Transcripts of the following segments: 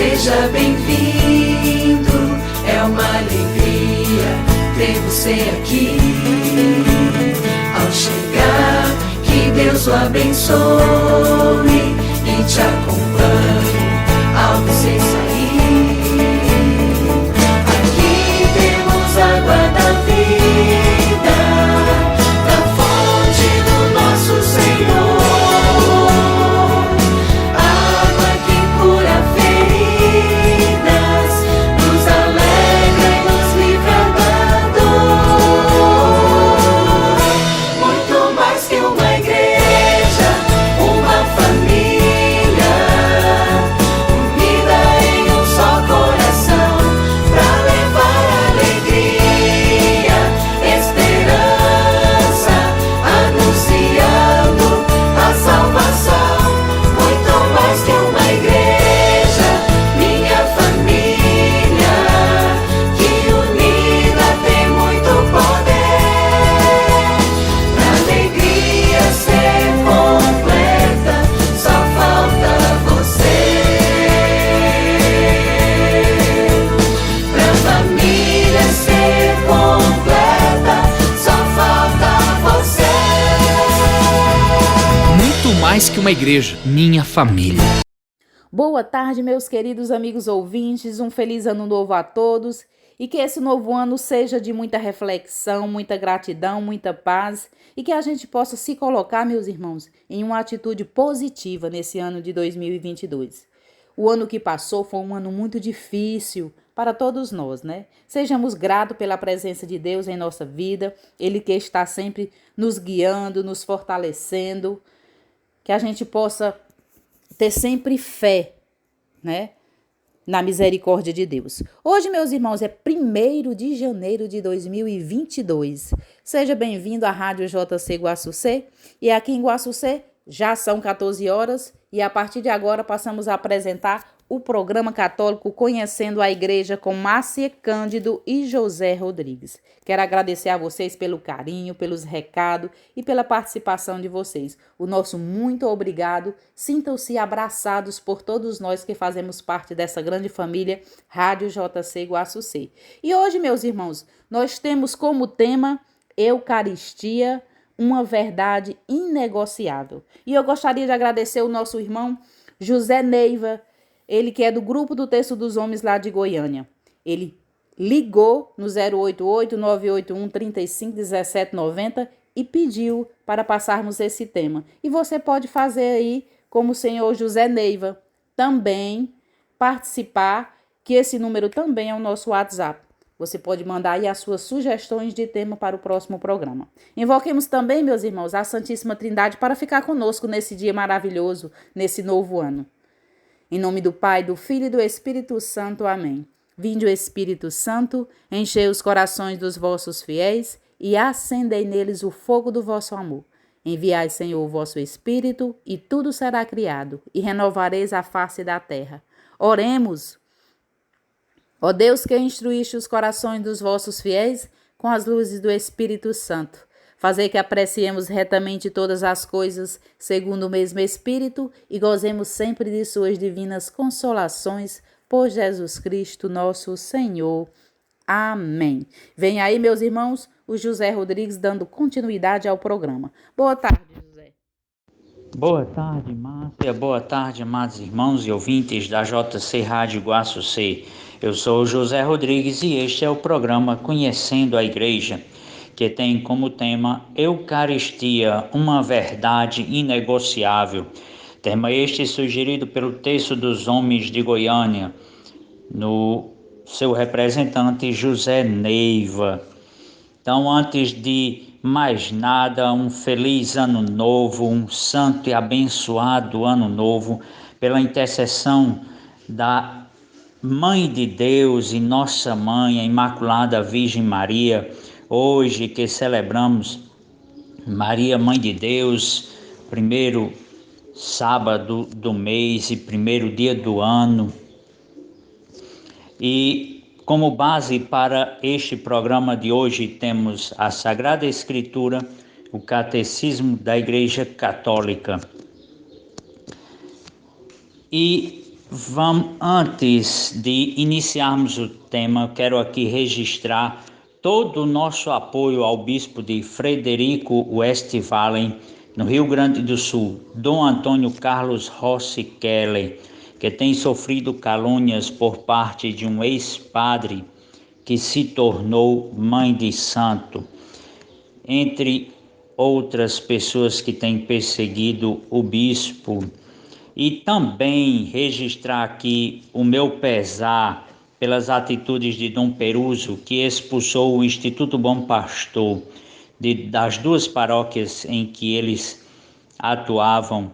Seja bem-vindo, é uma alegria ter você aqui. Ao chegar, que Deus o abençoe e te acompanhe ao você sair. Aqui temos água da vida, da fonte do nosso Senhor. Mais que uma igreja, minha família. Boa tarde, meus queridos amigos ouvintes, um feliz ano novo a todos e que esse novo ano seja de muita reflexão, muita gratidão, muita paz e que a gente possa se colocar, meus irmãos, em uma atitude positiva nesse ano de 2022. O ano que passou foi um ano muito difícil para todos nós, né? Sejamos gratos pela presença de Deus em nossa vida, Ele que está sempre nos guiando, nos fortalecendo, que a gente possa ter sempre fé, né, na misericórdia de Deus. Hoje, meus irmãos, é 1º de janeiro de 2022. Seja bem-vindo à Rádio JC Guaçucê. E aqui em Guaçucê já são 14 horas e a partir de agora passamos a apresentar o programa católico Conhecendo a Igreja com Márcia Cândido e José Rodrigues. Quero agradecer a vocês pelo carinho, pelos recados e pela participação de vocês. O nosso muito obrigado. Sintam-se abraçados por todos nós que fazemos parte dessa grande família Rádio JC Guaçucê. E hoje, meus irmãos, nós temos como tema Eucaristia, uma verdade inegociável. E eu gostaria de agradecer o nosso irmão José Neiva, ele que é do Grupo do Texto dos Homens lá de Goiânia. Ele ligou no 088-981-351790 e pediu para passarmos esse tema. E você pode fazer aí, como o senhor José Neiva, também participar, que esse número também é o nosso WhatsApp. Você pode mandar aí as suas sugestões de tema para o próximo programa. Invoquemos também, meus irmãos, a Santíssima Trindade para ficar conosco nesse dia maravilhoso, nesse novo ano. Em nome do Pai, do Filho e do Espírito Santo. Amém. Vinde o Espírito Santo, enchei os corações dos vossos fiéis e acendei neles o fogo do vosso amor. Enviai, Senhor, o vosso Espírito e tudo será criado e renovareis a face da terra. Oremos. Ó Deus que instruíste os corações dos vossos fiéis com as luzes do Espírito Santo, fazei que apreciemos retamente todas as coisas, segundo o mesmo Espírito, e gozemos sempre de suas divinas consolações, por Jesus Cristo, nosso Senhor. Amém. Vem aí, meus irmãos, o José Rodrigues dando continuidade ao programa. Boa tarde, José. Boa tarde, Márcia. Boa tarde, amados irmãos e ouvintes da JC Rádio Guaçucê. Eu sou o José Rodrigues e este é o programa Conhecendo a Igreja, que tem como tema Eucaristia, uma verdade inegociável. Tema este sugerido pelo Texto dos Homens de Goiânia, no seu representante José Neiva. Então, antes de mais nada, um feliz ano novo, um santo e abençoado ano novo, pela intercessão da Mãe de Deus e Nossa Mãe, a Imaculada Virgem Maria. Hoje que celebramos Maria, Mãe de Deus, primeiro sábado do mês e primeiro dia do ano. E como base para este programa de hoje temos a Sagrada Escritura, o Catecismo da Igreja Católica. E Antes de iniciarmos o tema, quero aqui registrar todo o nosso apoio ao bispo de Frederico Westphalen, no Rio Grande do Sul, Dom Antônio Carlos Rossi Keller, que tem sofrido calúnias por parte de um ex-padre que se tornou mãe de santo, entre outras pessoas que têm perseguido o bispo. E também registrar aqui o meu pesar pelas atitudes de Dom Peruso, que expulsou o Instituto Bom Pastor das duas paróquias em que eles atuavam,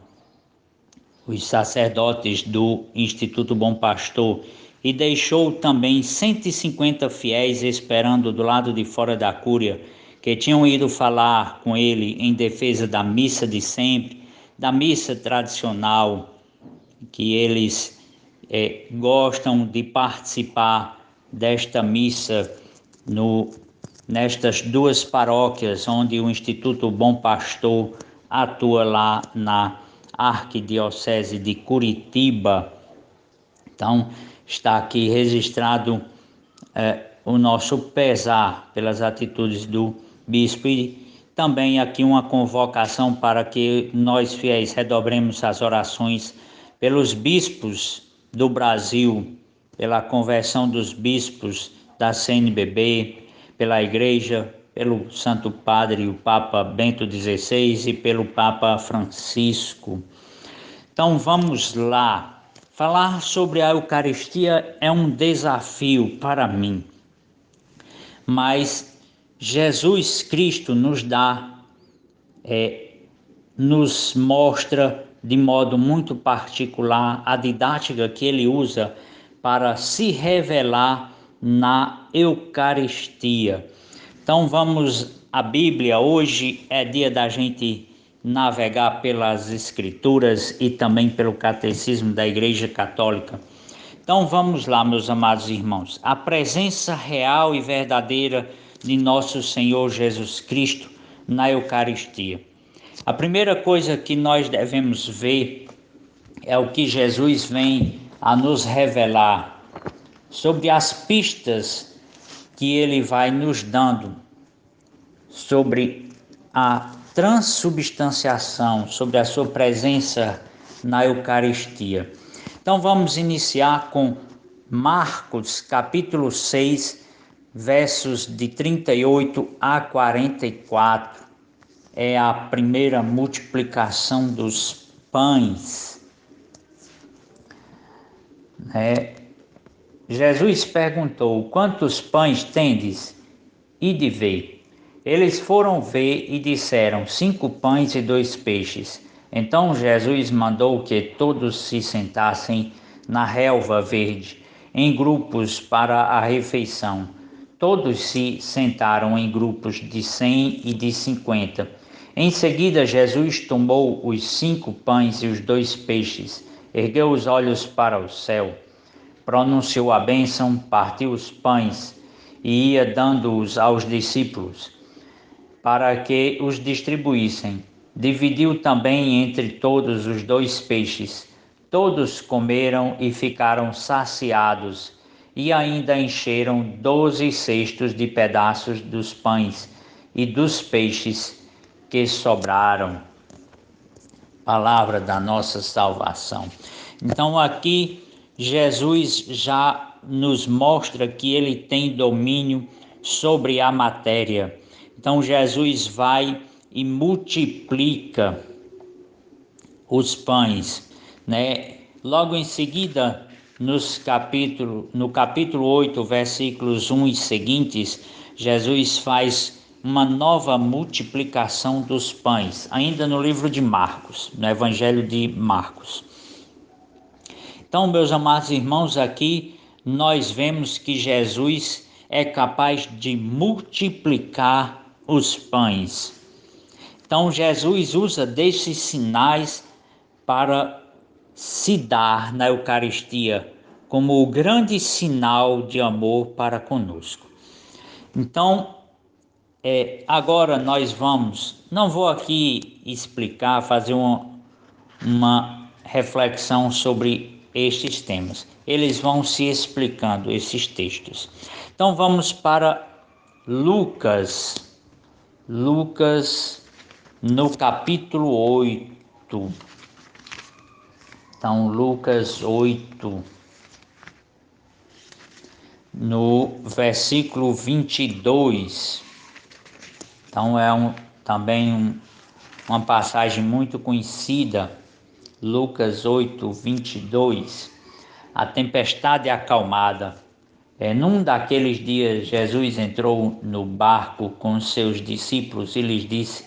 os sacerdotes do Instituto Bom Pastor, e deixou também 150 fiéis esperando do lado de fora da cúria, que tinham ido falar com ele em defesa da missa de sempre, da missa tradicional, que eles gostam de participar desta missa nestas duas paróquias onde o Instituto Bom Pastor atua lá na Arquidiocese de Curitiba. Então, está aqui registrado o nosso pesar pelas atitudes do bispo e também aqui uma convocação para que nós fiéis redobremos as orações pelos bispos do Brasil, pela conversão dos bispos da CNBB, pela Igreja, pelo Santo Padre, o Papa Bento XVI e pelo Papa Francisco. Então vamos lá. Falar sobre a Eucaristia é um desafio para mim, mas Jesus Cristo nos mostra de modo muito particular a didática que ele usa para se revelar na Eucaristia. Então vamos à Bíblia. Hoje é dia da gente navegar pelas Escrituras e também pelo Catecismo da Igreja Católica. Então vamos lá, meus amados irmãos. A presença real e verdadeira de nosso Senhor Jesus Cristo na Eucaristia. A primeira coisa que nós devemos ver é o que Jesus vem a nos revelar sobre as pistas que ele vai nos dando sobre a transubstanciação, sobre a sua presença na Eucaristia. Então vamos iniciar com Marcos capítulo 6, versos de 38 a 44. É a primeira multiplicação dos pães. Jesus perguntou: quantos pães tendes? Ide ver. Eles foram ver e disseram: 5 pães e 2 peixes. Então Jesus mandou que todos se sentassem na relva verde, em grupos para a refeição. Todos se sentaram em grupos de 100 e de 50. Em seguida, Jesus tomou os 5 pães e os 2 peixes, ergueu os olhos para o céu, pronunciou a bênção, partiu os pães e ia dando-os aos discípulos, para que os distribuíssem. Dividiu também entre todos os 2 peixes. Todos comeram e ficaram saciados, e ainda encheram 12 cestos de pedaços dos pães e dos peixes que sobraram. Palavra da nossa salvação. Então aqui Jesus já nos mostra que ele tem domínio sobre a matéria. Então Jesus vai e multiplica os pães, Logo em seguida, no capítulo 8, versículos 1 e seguintes, Jesus faz uma nova multiplicação dos pães, ainda no livro de Marcos, no Evangelho de Marcos. Então, meus amados irmãos, aqui nós vemos que Jesus é capaz de multiplicar os pães. Então, Jesus usa desses sinais para se dar na Eucaristia como o grande sinal de amor para conosco. Então, agora nós não vou aqui explicar, fazer uma reflexão sobre estes temas. Eles vão se explicando esses textos. Então vamos para Lucas. Lucas no capítulo 8. Então Lucas 8, no versículo 22. Então também uma passagem muito conhecida, Lucas 8, 22. A tempestade acalmada. Num daqueles dias, Jesus entrou no barco com seus discípulos e lhes disse: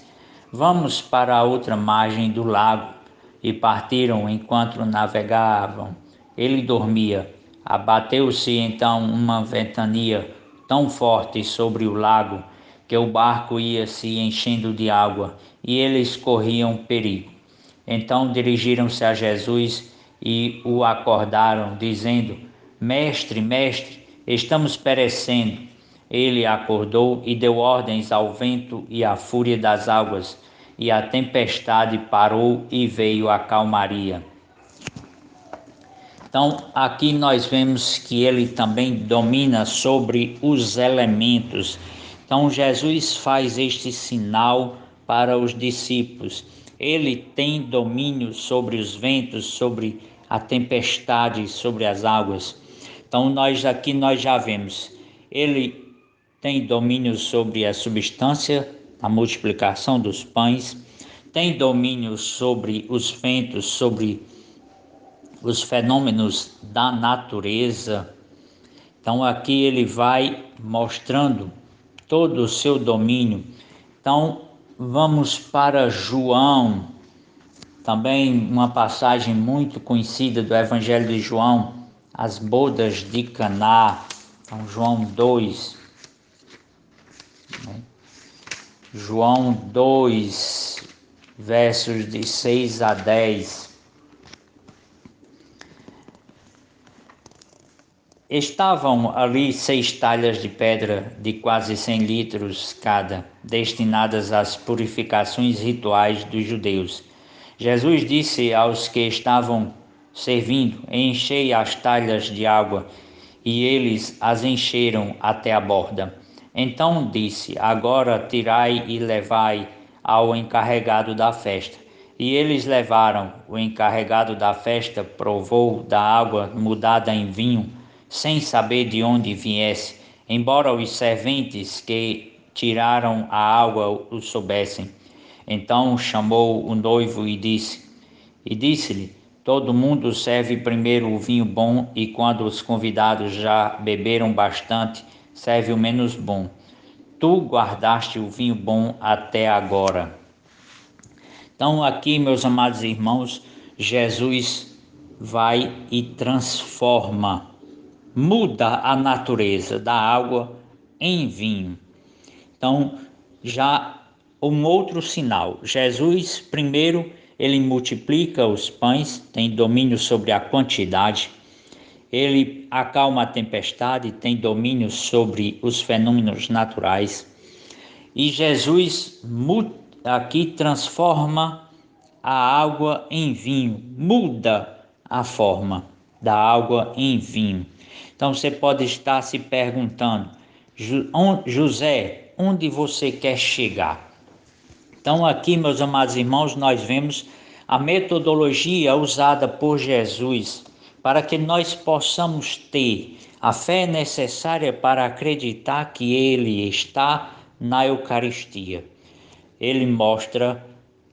Vamos para a outra margem do lago. E partiram enquanto navegavam. Ele dormia. Abateu-se então uma ventania tão forte sobre o lago que o barco ia se enchendo de água e eles corriam perigo. Então dirigiram-se a Jesus e o acordaram, dizendo: Mestre, mestre, estamos perecendo. Ele acordou e deu ordens ao vento e à fúria das águas, e a tempestade parou e veio a calmaria. Então, aqui nós vemos que ele também domina sobre os elementos. Então, Jesus faz este sinal para os discípulos. Ele tem domínio sobre os ventos, sobre a tempestade, sobre as águas. Então, nós já vemos. Ele tem domínio sobre a substância, a multiplicação dos pães, tem domínio sobre os ventos, sobre os fenômenos da natureza. Então aqui ele vai mostrando todo o seu domínio. Então vamos para João, também uma passagem muito conhecida do Evangelho de João, as bodas de Caná. Então João 2, João 2, versos de 6 a 10. Estavam ali 6 talhas de pedra de quase 100 litros cada, destinadas às purificações rituais dos judeus. Jesus disse aos que estavam servindo: Enchei as talhas de água, e eles as encheram até a borda. Então disse: Agora tirai e levai ao encarregado da festa. E eles levaram. O encarregado da festa provou da água mudada em vinho, sem saber de onde viesse, embora os serventes que tiraram a água o soubessem. Então chamou o noivo e disse-lhe: Todo mundo serve primeiro o vinho bom, e quando os convidados já beberam bastante, serve o menos bom. Tu guardaste o vinho bom até agora. Então aqui, meus amados irmãos, Jesus vai e transforma, muda a natureza da água em vinho. Então, já um outro sinal. Jesus, primeiro, ele multiplica os pães, tem domínio sobre a quantidade. Ele acalma a tempestade, tem domínio sobre os fenômenos naturais. E Jesus aqui transforma a água em vinho, muda a forma da água em vinho. Então você pode estar se perguntando: José, onde você quer chegar? Então aqui, meus amados irmãos, nós vemos a metodologia usada por Jesus para que nós possamos ter a fé necessária para acreditar que Ele está na Eucaristia. Ele mostra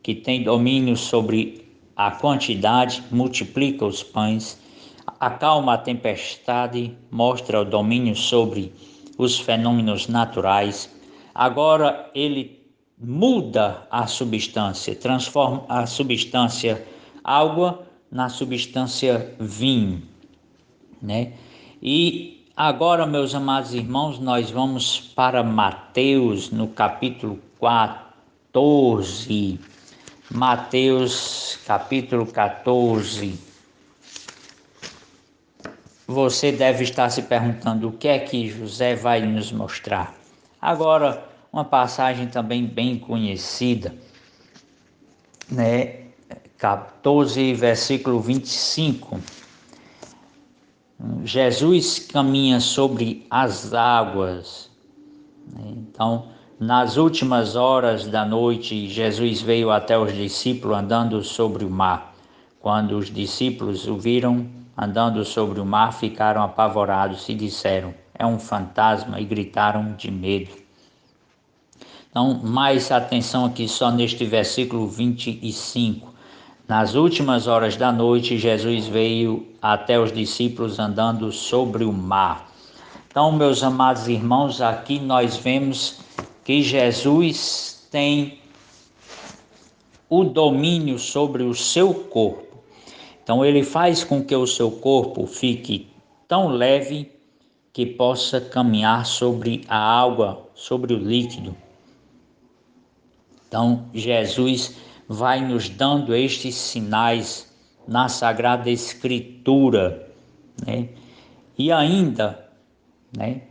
que tem domínio sobre a quantidade, multiplica os pães, acalma a tempestade, mostra o domínio sobre os fenômenos naturais. Agora ele muda a substância, transforma a substância água na substância vinho, né? E agora, meus amados irmãos, nós vamos para Mateus no capítulo 14. Mateus capítulo 14. Você deve estar se perguntando o que é que José vai nos mostrar. Agora, uma passagem também bem conhecida, né? 14, versículo 25. Jesus caminha sobre as águas, né? Então, nas últimas horas da noite, Jesus veio até os discípulos andando sobre o mar. Quando os discípulos o viram andando sobre o mar, ficaram apavorados e disseram: é um fantasma, e gritaram de medo. Então, mais atenção aqui só neste versículo 25. Nas últimas horas da noite, Jesus veio até os discípulos andando sobre o mar. Então, meus amados irmãos, aqui nós vemos que Jesus tem o domínio sobre o seu corpo. Então, ele faz com que o seu corpo fique tão leve que possa caminhar sobre a água, sobre o líquido. Então, Jesus vai nos dando estes sinais na Sagrada Escritura, né? E ainda, né,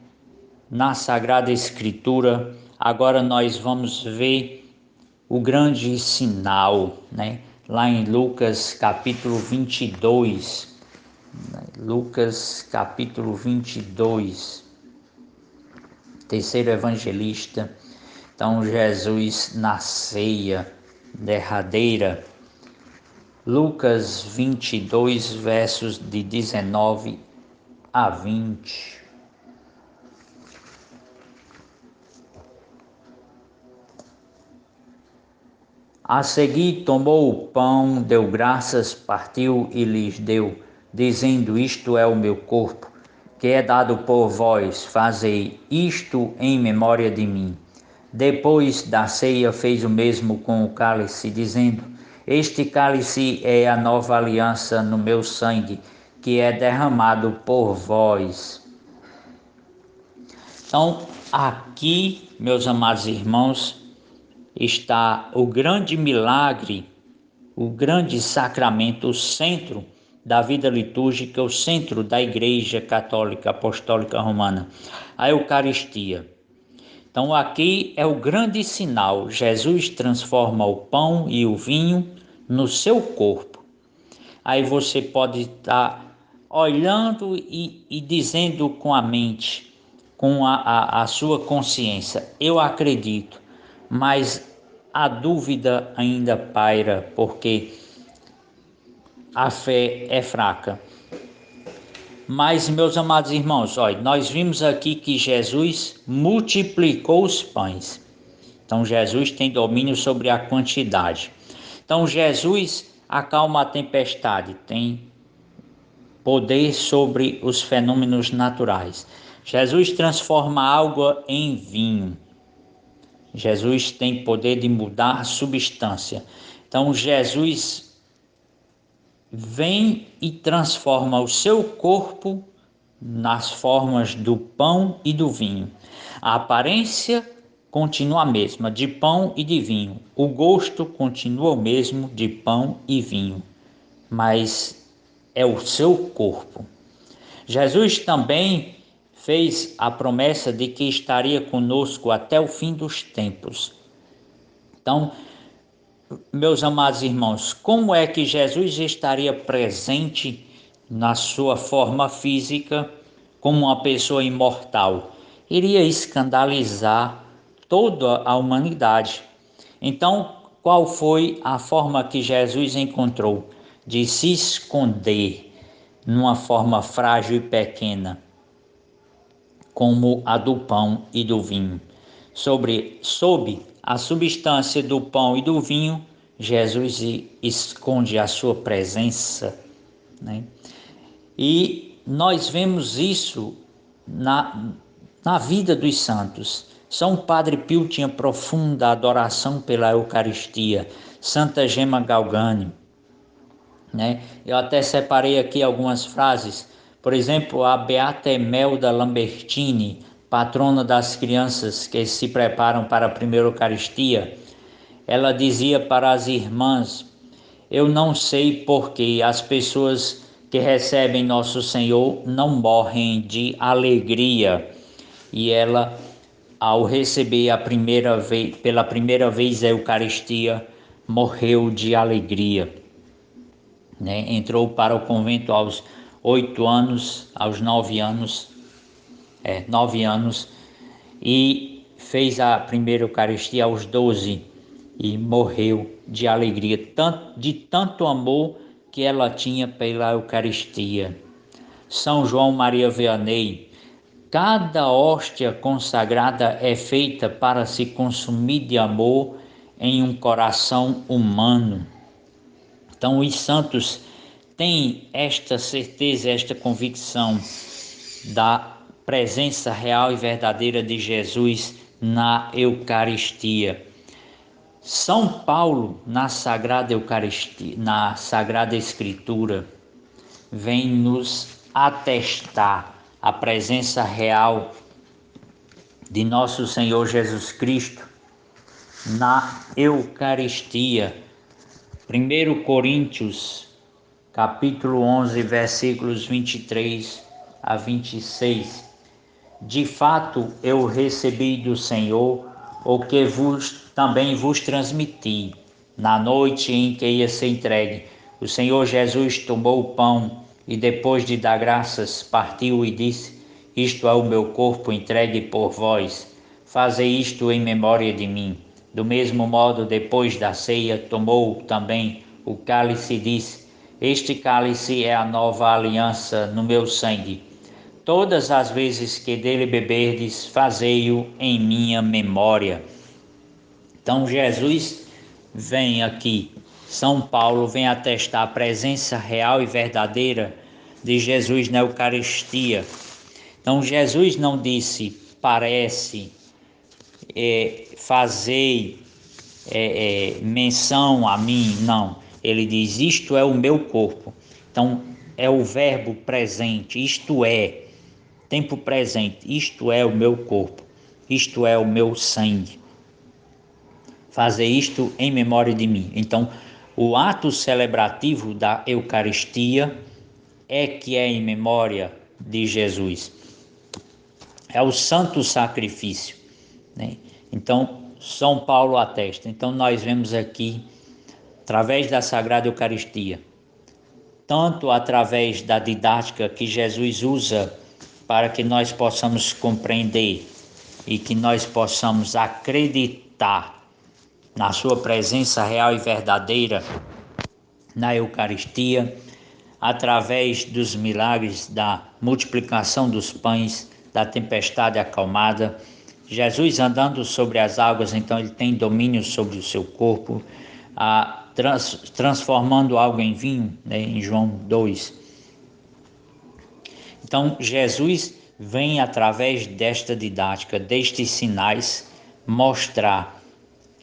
na Sagrada Escritura, agora nós vamos ver o grande sinal, né? Lá em Lucas capítulo 22, né? Lucas capítulo 22, terceiro evangelista. Então, Jesus na ceia derradeira, Lucas 22, versos de 19 a 20. A seguir tomou o pão, deu graças, partiu e lhes deu, dizendo: isto é o meu corpo, que é dado por vós, fazei isto em memória de mim. Depois da ceia fez o mesmo com o cálice, dizendo: este cálice é a nova aliança no meu sangue, que é derramado por vós. Então, aqui, meus amados irmãos, está o grande milagre, o grande sacramento, o centro da vida litúrgica, o centro da Igreja Católica Apostólica Romana, a Eucaristia. Então aqui é o grande sinal: Jesus transforma o pão e o vinho no seu corpo. Aí você pode estar olhando e dizendo com a mente, com a sua consciência: eu acredito, mas a dúvida ainda paira, porque a fé é fraca. Mas, meus amados irmãos, olha, nós vimos aqui que Jesus multiplicou os pães. Então, Jesus tem domínio sobre a quantidade. Então, Jesus acalma a tempestade, tem poder sobre os fenômenos naturais. Jesus transforma a água em vinho. Jesus tem poder de mudar a substância. Então, Jesus vem e transforma o seu corpo nas formas do pão e do vinho. A aparência continua a mesma, de pão e de vinho. O gosto continua o mesmo, de pão e vinho. Mas é o seu corpo. Jesus também fez a promessa de que estaria conosco até o fim dos tempos. Então, meus amados irmãos, como é que Jesus estaria presente na sua forma física como uma pessoa imortal? Iria escandalizar toda a humanidade. Então, qual foi a forma que Jesus encontrou de se esconder numa forma frágil e pequena, como a do pão e do vinho? Sob a substância do pão e do vinho, Jesus esconde a sua presença, né? E nós vemos isso na vida dos santos. São Padre Pio tinha profunda adoração pela Eucaristia. Santa Gema Galgani, né? Eu até separei aqui algumas frases. Por exemplo, a Beata Emelda Lambertini, patrona das crianças que se preparam para a primeira Eucaristia, ela dizia para as irmãs: eu não sei por que as pessoas que recebem Nosso Senhor não morrem de alegria. E ela, ao receber pela primeira vez a Eucaristia, morreu de alegria, né? Entrou para o convento aos 8 anos, aos 9 anos, 9 anos, e fez a primeira Eucaristia aos 12 e morreu de alegria, de tanto amor que ela tinha pela Eucaristia. São João Maria Vianney: cada hóstia consagrada é feita para se consumir de amor em um coração humano. Então os santos têm esta certeza, esta convicção da presença real e verdadeira de Jesus na Eucaristia. São Paulo, na Sagrada Eucaristia, na Sagrada Escritura, vem nos atestar a presença real de nosso Senhor Jesus Cristo na Eucaristia. 1 Coríntios, capítulo 11, versículos 23 a 26. De fato, eu recebi do Senhor o que também vos transmiti. Na noite em que ia ser entregue, o Senhor Jesus tomou o pão e, depois de dar graças, partiu e disse: isto é o meu corpo entregue por vós. Fazei isto em memória de mim. Do mesmo modo, depois da ceia, tomou também o cálice e disse: este cálice é a nova aliança no meu sangue. Todas as vezes que dele beberdes, fazei-o em minha memória. Então Jesus vem aqui, São Paulo vem atestar a presença real e verdadeira de Jesus na Eucaristia. Então Jesus não disse parece, fazei menção a mim, não. Ele diz: isto é o meu corpo. Então é o verbo presente, isto é, tempo presente, isto é o meu corpo, isto é o meu sangue. Fazer isto em memória de mim. Então, o ato celebrativo da Eucaristia é que é em memória de Jesus. É o santo sacrifício, né? Então, São Paulo atesta. Então, nós vemos aqui, através da Sagrada Eucaristia, tanto através da didática que Jesus usa para que nós possamos compreender e que nós possamos acreditar na sua presença real e verdadeira na Eucaristia, através dos milagres da multiplicação dos pães, da tempestade acalmada. Jesus andando sobre as águas, então ele tem domínio sobre o seu corpo, transformando algo em vinho, né, em João 2. Então Jesus vem através desta didática, destes sinais, mostrar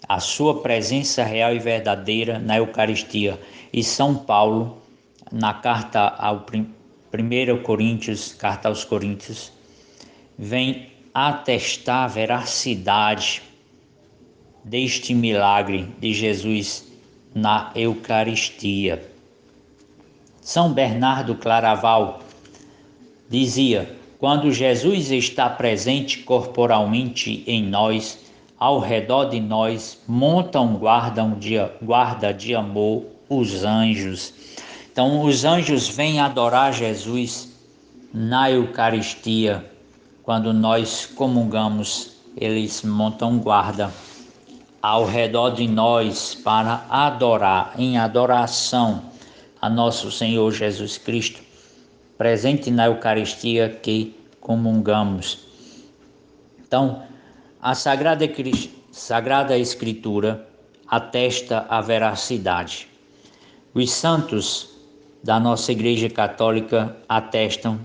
a sua presença real e verdadeira na Eucaristia. E São Paulo, na carta ao 1 Coríntios, carta aos Coríntios, vem atestar a veracidade deste milagre de Jesus na Eucaristia. São Bernardo Claraval dizia: quando Jesus está presente corporalmente em nós, ao redor de nós montam guarda de amor os anjos. Então os anjos vêm adorar Jesus na Eucaristia. Quando nós comungamos, eles montam guarda ao redor de nós para adorar, em adoração a nosso Senhor Jesus Cristo, presente na Eucaristia que comungamos. Então, a Sagrada Escritura atesta a veracidade. Os santos da nossa Igreja Católica atestam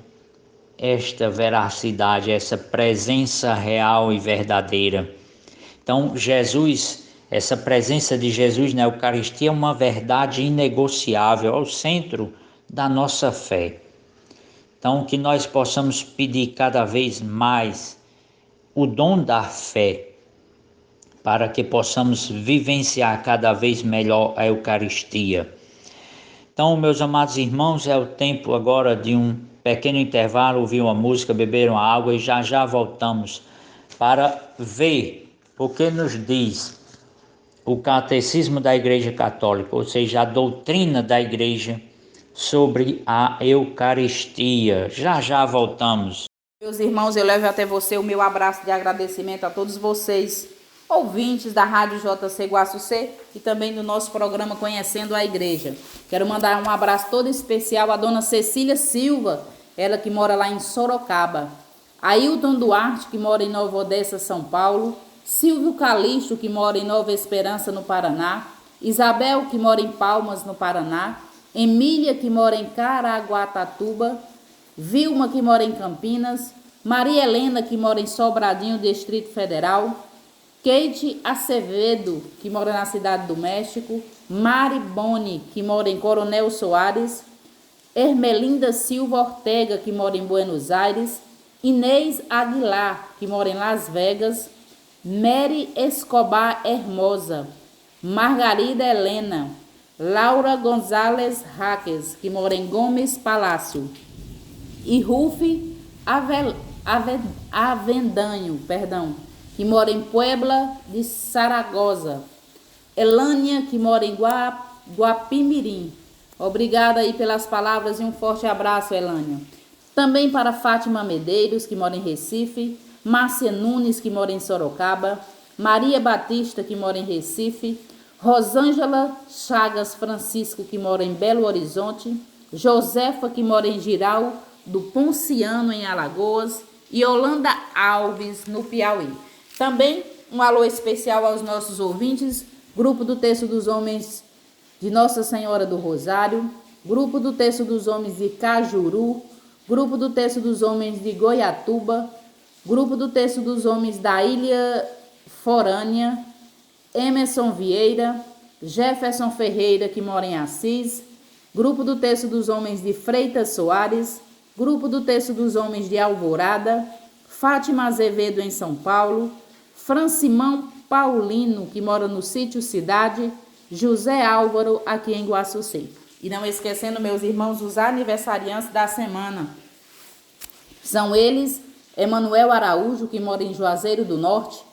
esta veracidade, essa presença real e verdadeira. Então, Jesus, essa presença de Jesus na Eucaristia é uma verdade inegociável, ao centro da nossa fé. Então, que nós possamos pedir cada vez mais o dom da fé, para que possamos vivenciar cada vez melhor a Eucaristia. Então, meus amados irmãos, é o tempo agora de um pequeno intervalo, ouvir uma música, beber uma água e já voltamos para ver o que nos diz o Catecismo da Igreja Católica, ou seja, a doutrina da Igreja sobre a Eucaristia. Já já voltamos. Meus irmãos, eu levo até você o meu abraço de agradecimento a todos vocês, ouvintes da Rádio JC Guaçucê e também do nosso programa Conhecendo a Igreja. Quero mandar um abraço todo especial à dona Cecília Silva, ela que mora lá em Sorocaba, Ailton Duarte, que mora em Nova Odessa, São Paulo, Silvio Calixto, que mora em Nova Esperança, no Paraná, Isabel, que mora em Palmas, no Paraná, Emília, que mora em Caraguatatuba, Vilma, que mora em Campinas, Maria Helena, que mora em Sobradinho, Distrito Federal, Kate Acevedo, que mora na Cidade do México, Mari Boni, que mora em Coronel Soares, Ermelinda Silva Ortega, que mora em Buenos Aires, Inês Aguilar, que mora em Las Vegas, Mary Escobar Hermosa, Margarida Helena, Laura Gonzalez Raques, que mora em Gomes Palácio, e Rufi Avendanho, que mora em Puebla de Saragoza, Elânia, que mora em Guapimirim. Obrigada aí pelas palavras e um forte abraço, Elânia. Também para Fátima Medeiros, que mora em Recife, Márcia Nunes, que mora em Sorocaba, Maria Batista, que mora em Recife, Rosângela Chagas Francisco, que mora em Belo Horizonte, Josefa, que mora em Giral do Ponciano, em Alagoas, e Holanda Alves, no Piauí. Também um alô especial aos nossos ouvintes, Grupo do Terço dos Homens de Nossa Senhora do Rosário, Grupo do Terço dos Homens de Cajuru, Grupo do Terço dos Homens de Goiatuba, Grupo do Terço dos Homens da Ilha Forânea, Emerson Vieira, Jefferson Ferreira, que mora em Assis, Grupo do Terço dos Homens de Freitas Soares, Grupo do Terço dos Homens de Alvorada, Fátima Azevedo, em São Paulo, Francimão Paulino, que mora no Sítio Cidade, José Álvaro, aqui em Guaçucê. E não esquecendo, meus irmãos, os aniversariantes da semana. São eles, Emanuel Araújo, que mora em Juazeiro do Norte,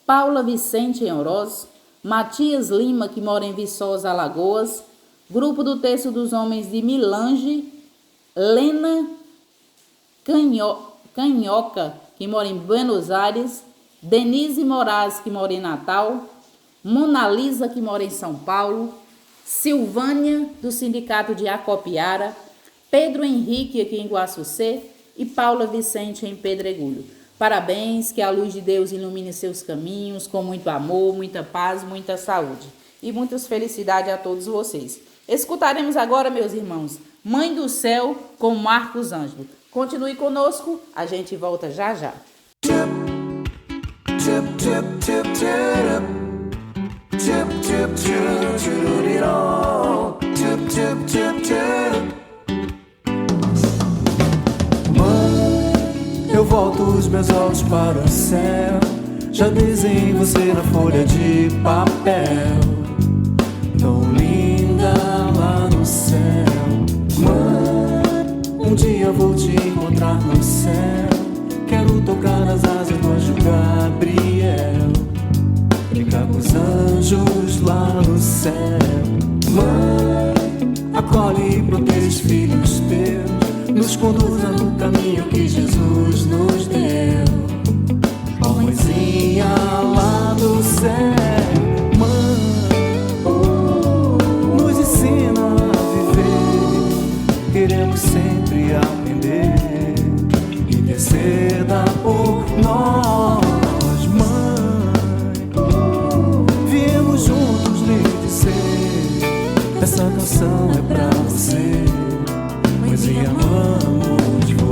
Paula Vicente, em Oroz, Matias Lima, que mora em Viçosa, Alagoas, Grupo do Terço dos Homens de Milange, Lena Canhoca, que mora em Buenos Aires, Denise Moraes, que mora em Natal, Mona Lisa, que mora em São Paulo, Silvânia, do Sindicato de Acopiara, Pedro Henrique, aqui em Guaçucê, e Paula Vicente, em Pedregulho. Parabéns, que a luz de Deus ilumine seus caminhos, com muito amor, muita paz, muita saúde. E muitas felicidades a todos vocês. Escutaremos agora, meus irmãos, Mãe do Céu, com Marcos Ângelo. Continue conosco, a gente volta já já. Mãe, eu volto os meus olhos para o céu. Já desenhei você na folha de papel, tão linda lá no céu. Mãe, um dia vou te encontrar no céu. Quero tocar nas asas do anjo Gabriel, brincar com os anjos lá no céu. Mãe, acolhe e protege filhos teus, nos conduza no caminho que Jesus nos deu. Ó mãezinha lá do céu, mãe, nos ensina a viver. Queremos sempre aprender, interceda por nós, mãe. Viemos juntos lhe dizer, essa canção é pra você, mãezinha, amamos você.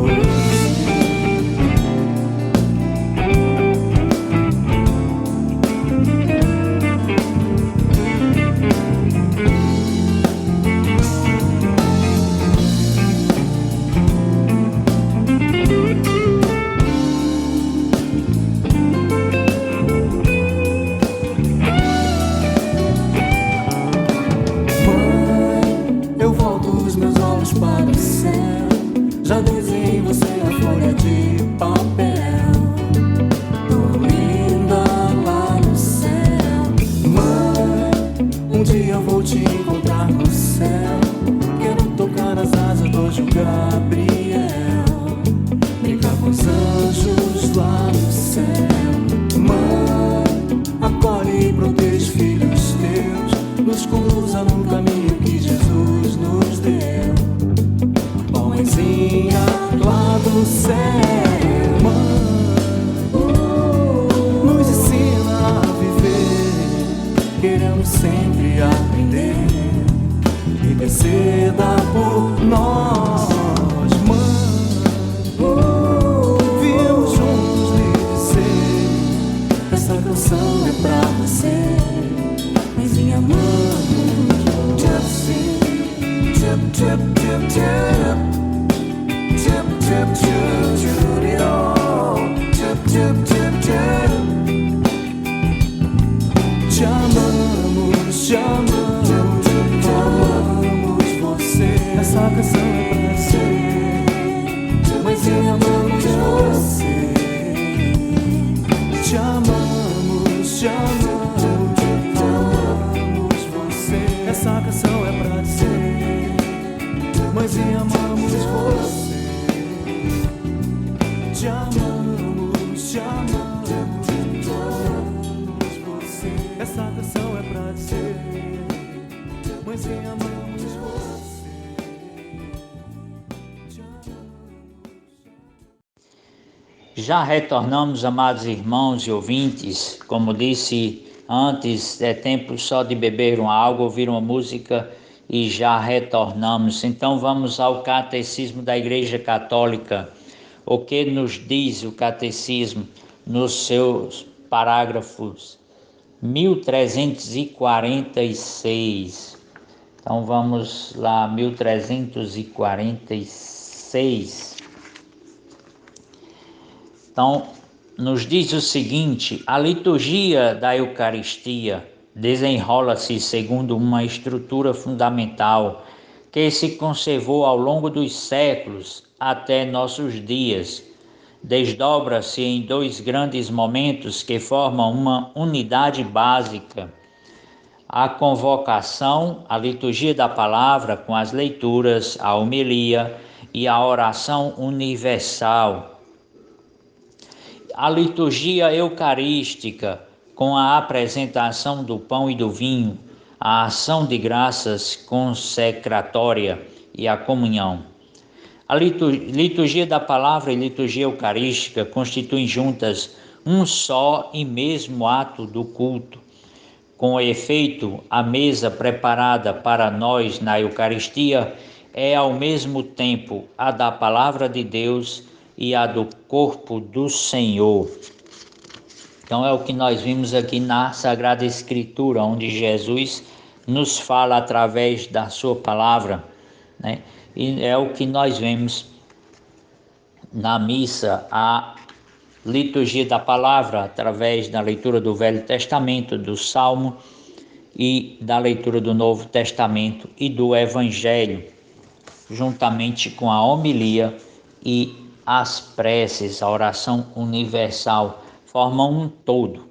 Nos ensina a viver, queremos sempre aprender, interceda por nós, Mãe. Viemos juntos lhe dizer, essa canção é pra você, mãezinha, mãe. Tip, tip, tip, tip, tip, tip, tip, tip, tip, tip, tip, tip. Te amamos, te amamos, amamos você. Essa canção é pra você, mãezinha, amamos você. Te amamos, te amamos, amamos você. Essa canção é pra você, mãezinha, amamos você. Te amamos, te amamos, amamos você. Essa canção é pra você, mãezinha, amamos você. Te Já retornamos, amados irmãos e ouvintes. Como disse antes, é tempo só de beber uma água, ouvir uma música e já retornamos. Então vamos ao Catecismo da Igreja Católica. O que nos diz o Catecismo nos seus parágrafos 1346. Então vamos lá, 1346. Então, nos diz o seguinte: a liturgia da Eucaristia desenrola-se segundo uma estrutura fundamental que se conservou ao longo dos séculos até nossos dias. Desdobra-se em dois grandes momentos que formam uma unidade básica: a convocação, a liturgia da palavra com as leituras, a homilia e a oração universal. A liturgia eucarística, com a apresentação do pão e do vinho, a ação de graças consecratória e a comunhão. A liturgia da palavra e liturgia eucarística constituem juntas um só e mesmo ato do culto. Com efeito, a mesa preparada para nós na Eucaristia é ao mesmo tempo a da palavra de Deus e a do corpo do Senhor. Então é o que nós vimos aqui na Sagrada Escritura, onde Jesus nos fala através da sua palavra, né? E é o que nós vemos na missa, a liturgia da palavra, através da leitura do Velho Testamento, do Salmo e da leitura do Novo Testamento e do Evangelho, juntamente com a homilia e as preces, a oração universal, formam um todo.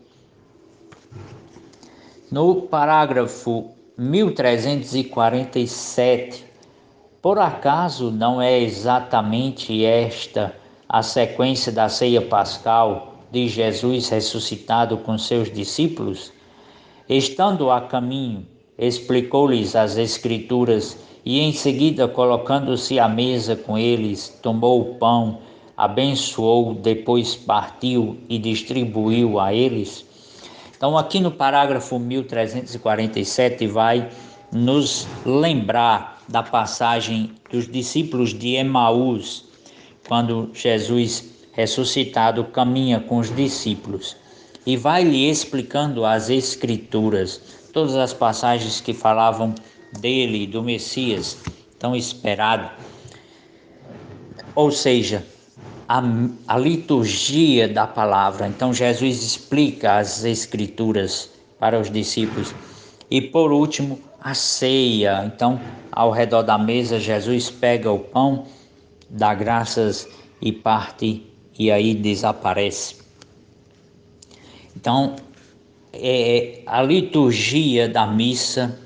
No parágrafo 1347, por acaso não é exatamente esta a sequência da ceia pascal de Jesus ressuscitado com seus discípulos? Estando a caminho, explicou-lhes as Escrituras e em seguida, colocando-se à mesa com eles, tomou o pão, abençoou, depois partiu e distribuiu a eles. Então aqui no parágrafo 1347 vai nos lembrar da passagem dos discípulos de Emaús, quando Jesus ressuscitado caminha com os discípulos e vai lhe explicando as Escrituras, todas as passagens que falavam dele, do Messias tão esperado. Ou seja, a liturgia da palavra. Então Jesus explica as Escrituras para os discípulos. E por último, a ceia. Então, ao redor da mesa, Jesus pega o pão, dá graças e parte, e aí desaparece. Então, a liturgia da missa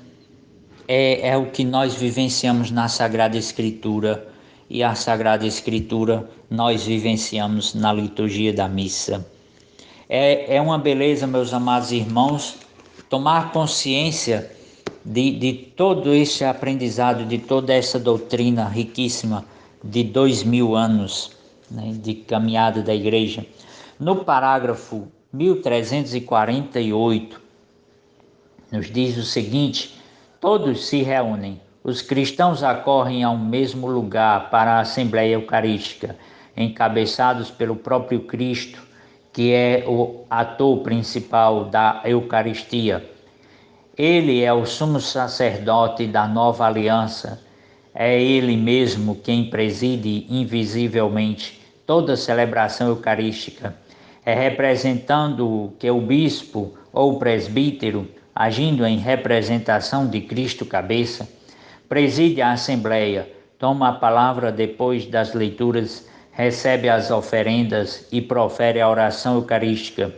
é o que nós vivenciamos na Sagrada Escritura, e a Sagrada Escritura nós vivenciamos na liturgia da missa. É uma beleza, meus amados irmãos, tomar consciência de todo esse aprendizado, de toda essa doutrina riquíssima de 2000 anos, né, de caminhada da igreja. No parágrafo 1348, nos diz o seguinte: todos se reúnem, os cristãos acorrem ao mesmo lugar para a Assembleia Eucarística, encabeçados pelo próprio Cristo, que é o ator principal da Eucaristia. Ele é o sumo sacerdote da nova aliança. É Ele mesmo quem preside invisivelmente toda a celebração eucarística. É representando que o bispo ou presbítero, agindo em representação de Cristo cabeça, preside a Assembleia, toma a palavra depois das leituras, recebe as oferendas e profere a oração eucarística.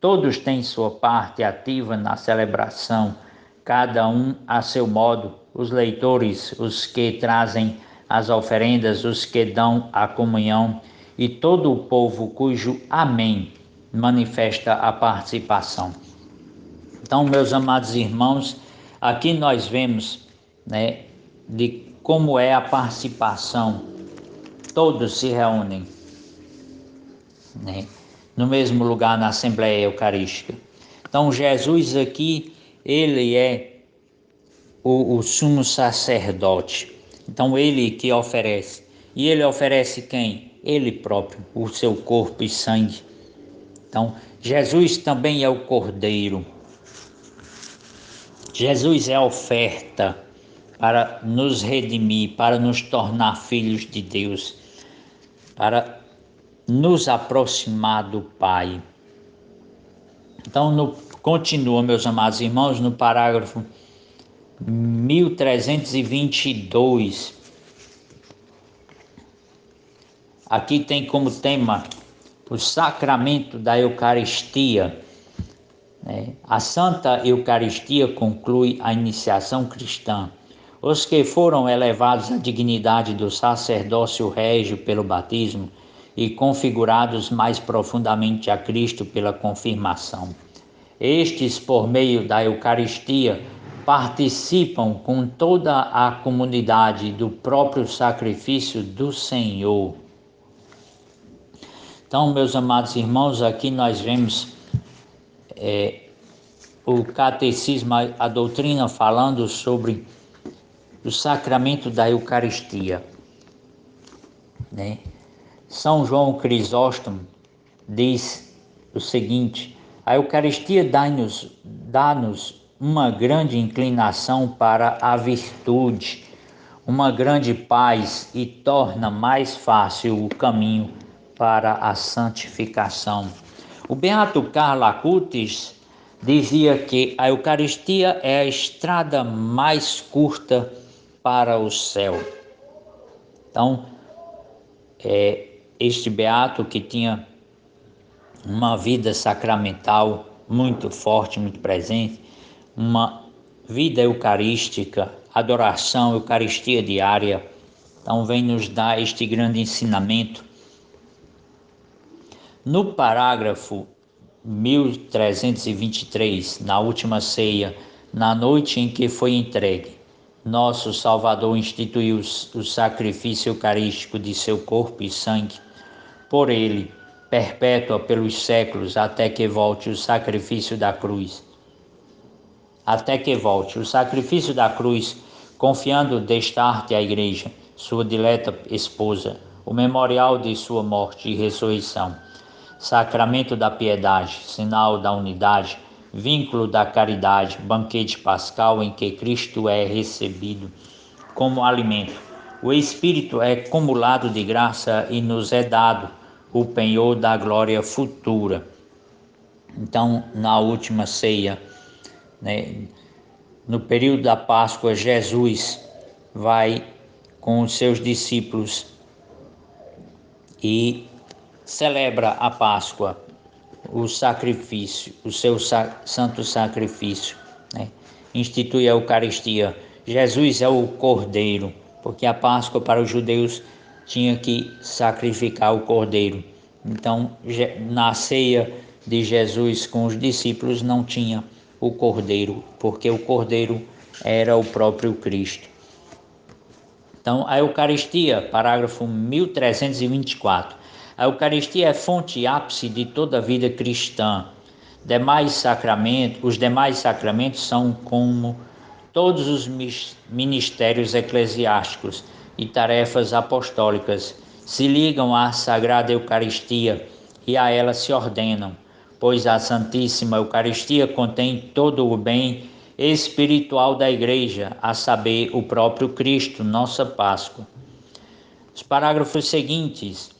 Todos têm sua parte ativa na celebração, cada um a seu modo, os leitores, os que trazem as oferendas, os que dão a comunhão e todo o povo cujo amém manifesta a participação. Então, meus amados irmãos, aqui nós vemos, né, de como é a participação. Todos se reúnem, né, no mesmo lugar na Assembleia Eucarística. Então Jesus aqui, ele é o sumo sacerdote. Então ele que oferece. E ele oferece quem? Ele próprio, o seu corpo e sangue. Então Jesus também é o Cordeiro. Jesus é a oferta para nos redimir, para nos tornar filhos de Deus, para nos aproximar do Pai. Então, continua, meus amados irmãos, no parágrafo 1322. Aqui tem como tema o sacramento da Eucaristia. A Santa Eucaristia conclui a iniciação cristã. Os que foram elevados à dignidade do sacerdócio régio pelo batismo e configurados mais profundamente a Cristo pela confirmação. Estes, por meio da Eucaristia, participam com toda a comunidade do próprio sacrifício do Senhor. Então, meus amados irmãos, aqui nós vemos o catecismo, a doutrina falando sobre o sacramento da Eucaristia, né? São João Crisóstomo diz o seguinte: a Eucaristia dá-nos uma grande inclinação para a virtude, uma grande paz e torna mais fácil o caminho para a santificação. O beato Karl Acutis dizia que a Eucaristia é a estrada mais curta para o céu. Então, este beato que tinha uma vida sacramental muito forte, muito presente, uma vida eucarística, adoração, Eucaristia diária, então vem nos dar este grande ensinamento. No parágrafo 1323, na última ceia, na noite em que foi entregue, nosso Salvador instituiu o sacrifício eucarístico de seu corpo e sangue. Por ele, perpétua pelos séculos, até que volte o sacrifício da cruz. Até que volte o sacrifício da cruz, confiando destarte à Igreja, sua dileta esposa, o memorial de sua morte e ressurreição. Sacramento da piedade, sinal da unidade, vínculo da caridade, banquete pascal em que Cristo é recebido como alimento. O Espírito é cumulado de graça e nos é dado o penhor da glória futura. Então, na última ceia, no período da Páscoa, Jesus vai com os seus discípulos e celebra a Páscoa, o sacrifício, o seu santo sacrifício, institui a Eucaristia. Jesus é o Cordeiro, porque a Páscoa para os judeus tinha que sacrificar o Cordeiro. Então, na ceia de Jesus com os discípulos não tinha o Cordeiro, porque o Cordeiro era o próprio Cristo. Então, a Eucaristia, parágrafo 1324. A Eucaristia é fonte e ápice de toda a vida cristã. Os demais sacramentos são como todos os ministérios eclesiásticos e tarefas apostólicas, se ligam à Sagrada Eucaristia e a ela se ordenam, pois a Santíssima Eucaristia contém todo o bem espiritual da Igreja, a saber, o próprio Cristo, nossa Páscoa. Os parágrafos seguintes: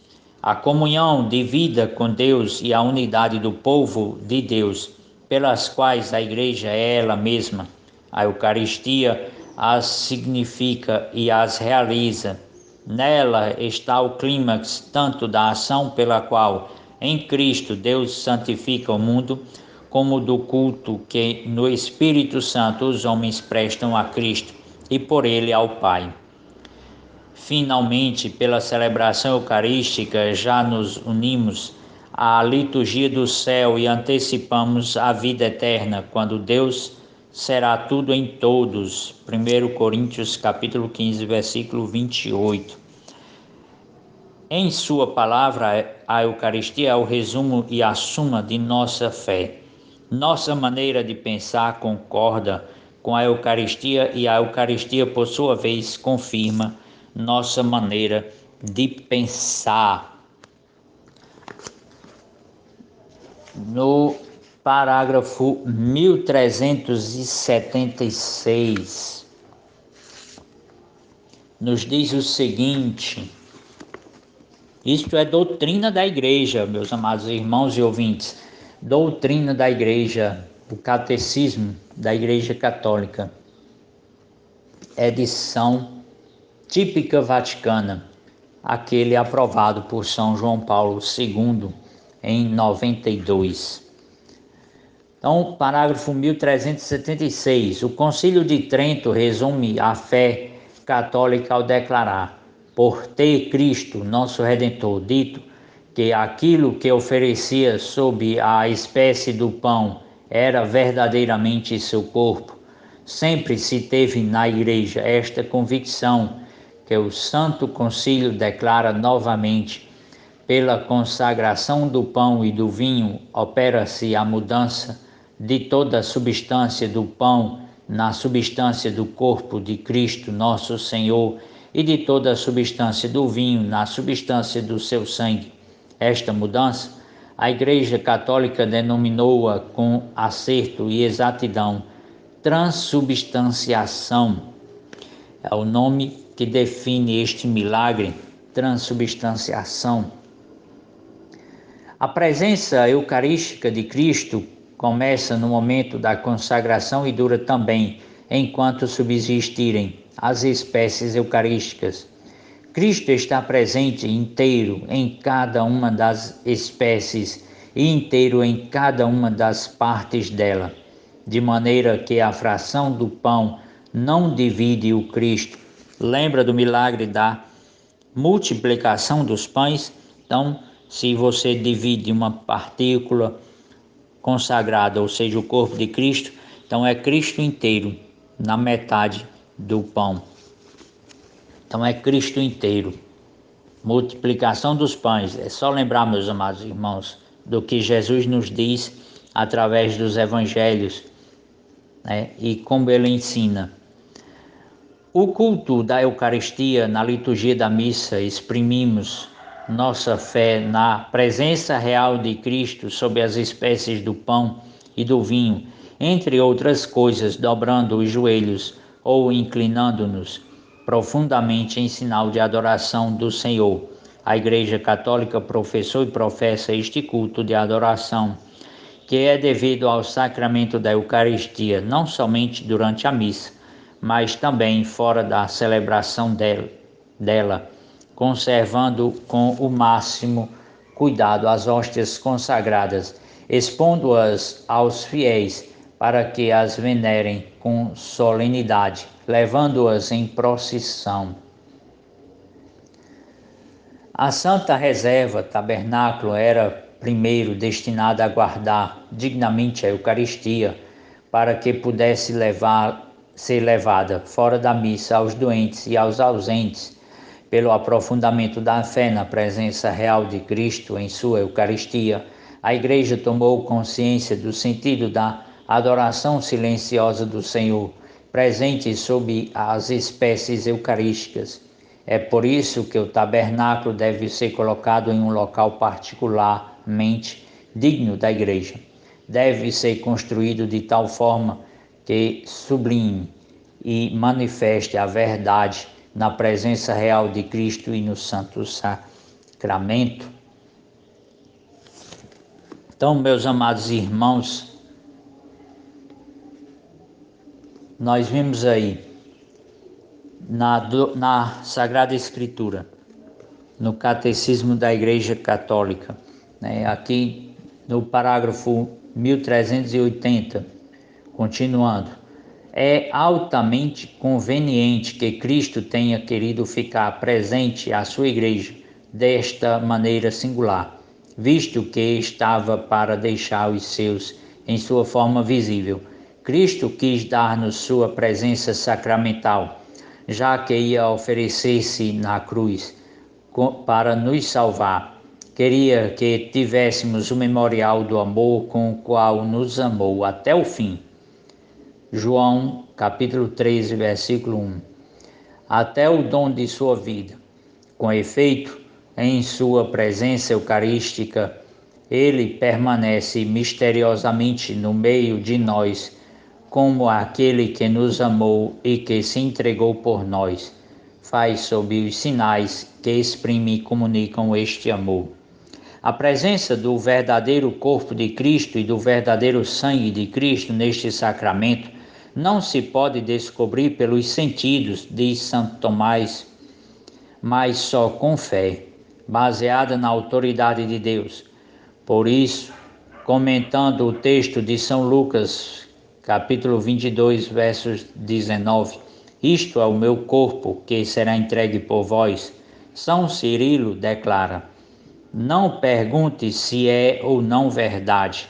a comunhão de vida com Deus e a unidade do povo de Deus, pelas quais a Igreja é ela mesma. A Eucaristia as significa e as realiza. Nela está o clímax tanto da ação pela qual, em Cristo, Deus santifica o mundo, como do culto que no Espírito Santo os homens prestam a Cristo e por ele ao Pai. Finalmente, pela celebração eucarística, já nos unimos à liturgia do céu e antecipamos a vida eterna, quando Deus será tudo em todos. 1 Coríntios capítulo 15, versículo 28. Em sua palavra, a Eucaristia é o resumo e a suma de nossa fé. Nossa maneira de pensar concorda com a Eucaristia e a Eucaristia, por sua vez, confirma nossa maneira de pensar. No parágrafo 1376, nos diz o seguinte: isto é doutrina da Igreja, meus amados irmãos e ouvintes, doutrina da Igreja, o Catecismo da Igreja Católica, edição típica vaticana, aquele aprovado por São João Paulo II em 92. Então, parágrafo 1376, o Concílio de Trento resume a fé católica ao declarar: por ter Cristo, nosso Redentor, dito que aquilo que oferecia sob a espécie do pão era verdadeiramente seu corpo, sempre se teve na Igreja esta convicção que o Santo Concílio declara novamente: pela consagração do pão e do vinho opera-se a mudança de toda a substância do pão na substância do corpo de Cristo, nosso Senhor, e de toda a substância do vinho na substância do seu sangue. Esta mudança, a Igreja Católica denominou-a com acerto e exatidão transubstanciação. É o nome que define este milagre, transubstanciação. A presença eucarística de Cristo começa no momento da consagração e dura também enquanto subsistirem as espécies eucarísticas. Cristo está presente inteiro em cada uma das espécies e inteiro em cada uma das partes dela, de maneira que a fração do pão não divide o Cristo. Lembra do milagre da multiplicação dos pães? Então, se você divide uma partícula consagrada, ou seja, o corpo de Cristo, então é Cristo inteiro na metade do pão. Então é Cristo inteiro. Multiplicação dos pães. É só lembrar, meus amados irmãos, do que Jesus nos diz através dos evangelhos, né? E como ele ensina. O culto da Eucaristia, na liturgia da missa, exprimimos nossa fé na presença real de Cristo sob as espécies do pão e do vinho, entre outras coisas, dobrando os joelhos ou inclinando-nos profundamente em sinal de adoração do Senhor. A Igreja Católica professou e professa este culto de adoração, que é devido ao sacramento da Eucaristia, não somente durante a missa, mas também fora da celebração dela, conservando com o máximo cuidado as hóstias consagradas, expondo-as aos fiéis para que as venerem com solenidade, levando-as em procissão. A Santa Reserva Tabernáculo era primeiro destinada a guardar dignamente a Eucaristia, para que pudesse ser levada fora da missa aos doentes e aos ausentes, pelo aprofundamento da fé na presença real de Cristo em sua Eucaristia, a Igreja tomou consciência do sentido da adoração silenciosa do Senhor, presente sob as espécies eucarísticas. É por isso que o tabernáculo deve ser colocado em um local particularmente digno da Igreja. Deve ser construído de tal forma que sublime e manifeste a verdade na presença real de Cristo e no Santo Sacramento. Então, meus amados irmãos, nós vimos aí na Sagrada Escritura, no Catecismo da Igreja Católica, né, aqui no parágrafo 1380, continuando, é altamente conveniente que Cristo tenha querido ficar presente à sua Igreja desta maneira singular, visto que estava para deixar os seus em sua forma visível. Cristo quis dar-nos sua presença sacramental, já que ia oferecer-se na cruz para nos salvar. Queria que tivéssemos o memorial do amor com o qual nos amou até o fim. João, capítulo 13, versículo 1. Até o dom de sua vida. Com efeito, em sua presença eucarística, ele permanece misteriosamente no meio de nós, como aquele que nos amou e que se entregou por nós. Faz sob os sinais que exprimem e comunicam este amor. A presença do verdadeiro corpo de Cristo e do verdadeiro sangue de Cristo neste sacramento não se pode descobrir pelos sentidos, diz Santo Tomás, mas só com fé, baseada na autoridade de Deus. Por isso, comentando o texto de São Lucas, capítulo 22, versos 19, isto é o meu corpo que será entregue por vós, São Cirilo declara, não pergunte se é ou não verdade,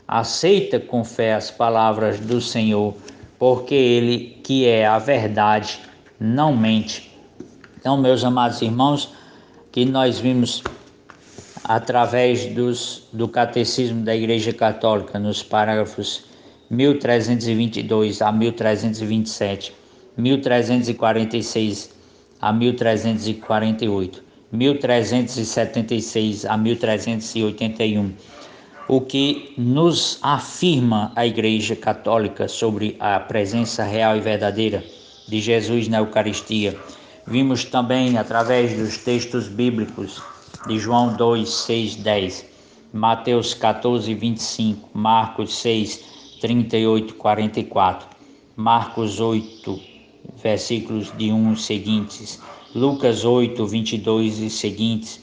aceita com fé as palavras do Senhor, porque ele que é a verdade não mente. Então, meus amados irmãos, que nós vimos através do Catecismo da Igreja Católica, nos parágrafos 1322 a 1327, 1346 a 1348, 1376 a 1381, o que nos afirma a Igreja Católica sobre a presença real e verdadeira de Jesus na Eucaristia. Vimos também através dos textos bíblicos de João 2, 6, 10, Mateus 14, 25, Marcos 6, 38, 44, Marcos 8, versículos de 1 seguintes, Lucas 8, 22 e seguintes,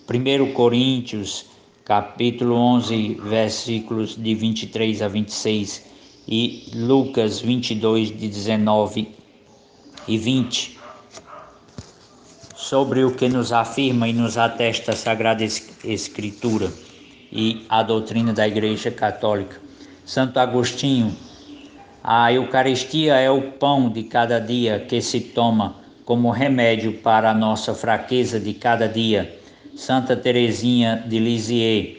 1 Coríntios capítulo 11, versículos de 23 a 26 e Lucas 22, de 19 e 20, sobre o que nos afirma e nos atesta a Sagrada Escritura e a doutrina da Igreja Católica. Santo Agostinho, a Eucaristia é o pão de cada dia que se toma como remédio para a nossa fraqueza de cada dia. Santa Teresinha de Lisieux,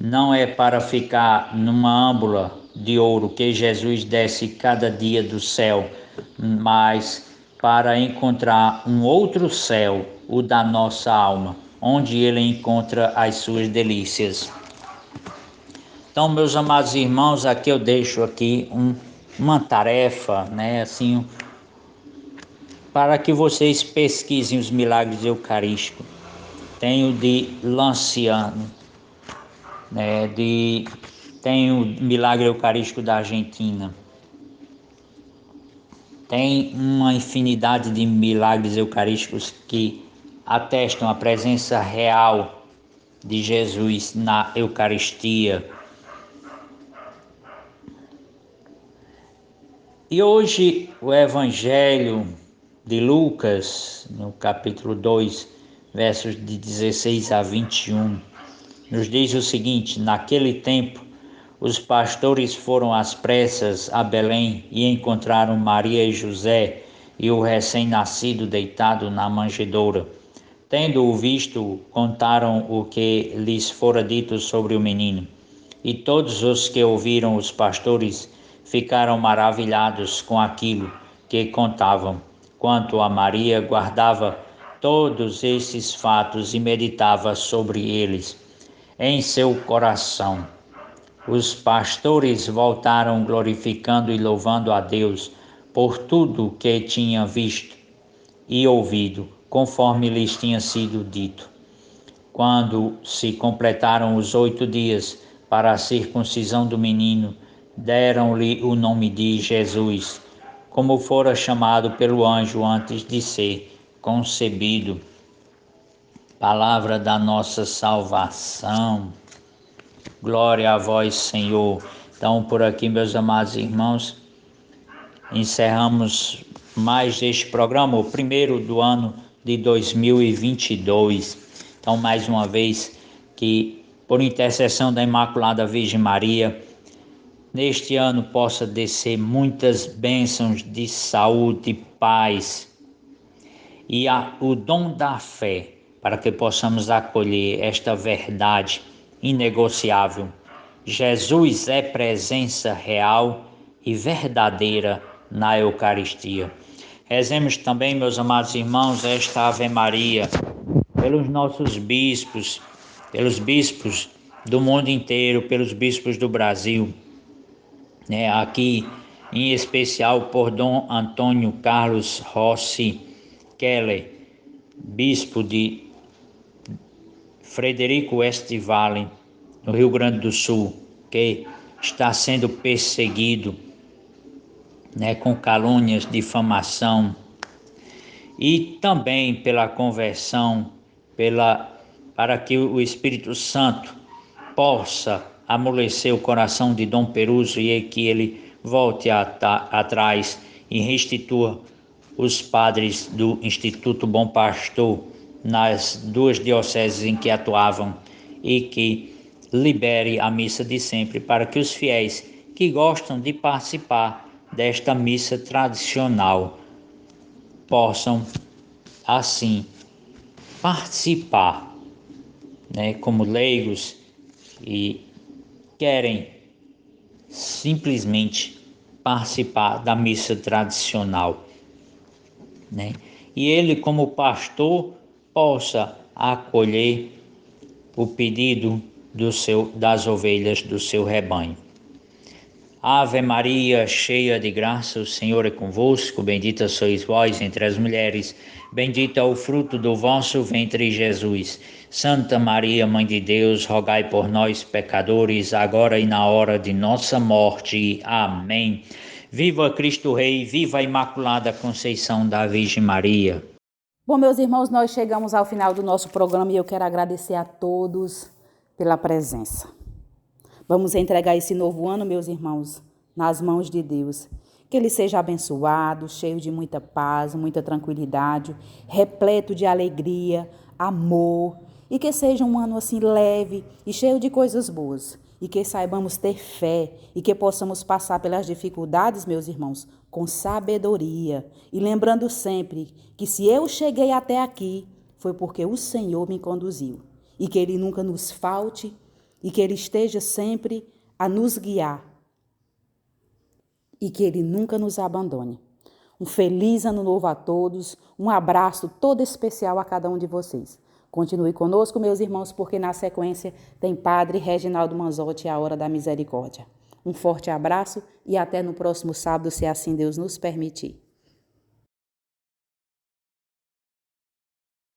não é para ficar numa âmbula de ouro que Jesus desce cada dia do céu, mas para encontrar um outro céu, o da nossa alma, onde ele encontra as suas delícias. Então, meus amados irmãos, aqui eu deixo aqui uma tarefa, né, assim, para que vocês pesquisem os milagres eucarísticos. Tem o de Lanciano, né, tem o milagre eucarístico da Argentina. Tem uma infinidade de milagres eucarísticos que atestam a presença real de Jesus na Eucaristia. E hoje o Evangelho de Lucas, no capítulo 2, versos de 16 a 21, nos diz o seguinte: naquele tempo, Os pastores foram às pressas a Belém e encontraram Maria e José e o recém-nascido deitado na manjedoura. Tendo-o visto, contaram o que lhes fora dito sobre o menino. E todos os que ouviram os pastores ficaram maravilhados com aquilo que contavam. Quanto a Maria, guardava todos esses fatos e meditava sobre eles em seu coração. Os pastores voltaram glorificando e louvando a Deus por tudo que tinham visto e ouvido, conforme lhes tinha sido dito. Quando se completaram os 8 dias para a circuncisão do menino, deram-lhe o nome de Jesus, como fora chamado pelo anjo antes de ser concebido. Palavra da nossa salvação. Glória a vós, Senhor. Então, por aqui, meus amados irmãos, encerramos mais este programa, o primeiro do ano de 2022. Então, mais uma vez, que por intercessão da Imaculada Virgem Maria, neste ano possa descer muitas bênçãos de saúde, paz e o dom da fé, para que possamos acolher esta verdade inegociável. Jesus é presença real e verdadeira na Eucaristia. Rezemos também, meus amados irmãos, esta Ave Maria pelos nossos bispos, pelos bispos do mundo inteiro, pelos bispos do Brasil, aqui em especial por Dom Antônio Carlos Rossi Keller, bispo de Frederico Westphalen, no Rio Grande do Sul, que está sendo perseguido, com calúnias, difamação, e também pela conversão, para que o Espírito Santo possa amolecer o coração de Dom Peruso e que ele volte atrás e restitua os padres do Instituto Bom Pastor nas 2 dioceses em que atuavam e que libere a missa de sempre para que os fiéis que gostam de participar desta missa tradicional possam assim participar, como leigos e querem simplesmente participar da missa tradicional, e ele, como pastor, possa acolher o pedido das ovelhas do seu rebanho. Ave Maria, cheia de graça, o Senhor é convosco, bendita sois vós entre as mulheres, bendito é o fruto do vosso ventre, Jesus. Santa Maria, Mãe de Deus, rogai por nós, pecadores, agora e na hora de nossa morte. Amém. Viva Cristo Rei, viva a Imaculada Conceição da Virgem Maria. Bom, meus irmãos, nós chegamos ao final do nosso programa e eu quero agradecer a todos pela presença. Vamos entregar esse novo ano, meus irmãos, nas mãos de Deus. Que ele seja abençoado, cheio de muita paz, muita tranquilidade, repleto de alegria, amor, e que seja um ano assim leve e cheio de coisas boas. E que saibamos ter fé e que possamos passar pelas dificuldades, meus irmãos, com sabedoria. E lembrando sempre que se eu cheguei até aqui, foi porque o Senhor me conduziu. E que Ele nunca nos falte e que Ele esteja sempre a nos guiar. E que Ele nunca nos abandone. Um feliz ano novo a todos, um abraço todo especial a cada um de vocês. Continue conosco, meus irmãos, porque na sequência tem Padre Reginaldo Manzotti e a Hora da Misericórdia. Um forte abraço e até no próximo sábado, se assim Deus nos permitir.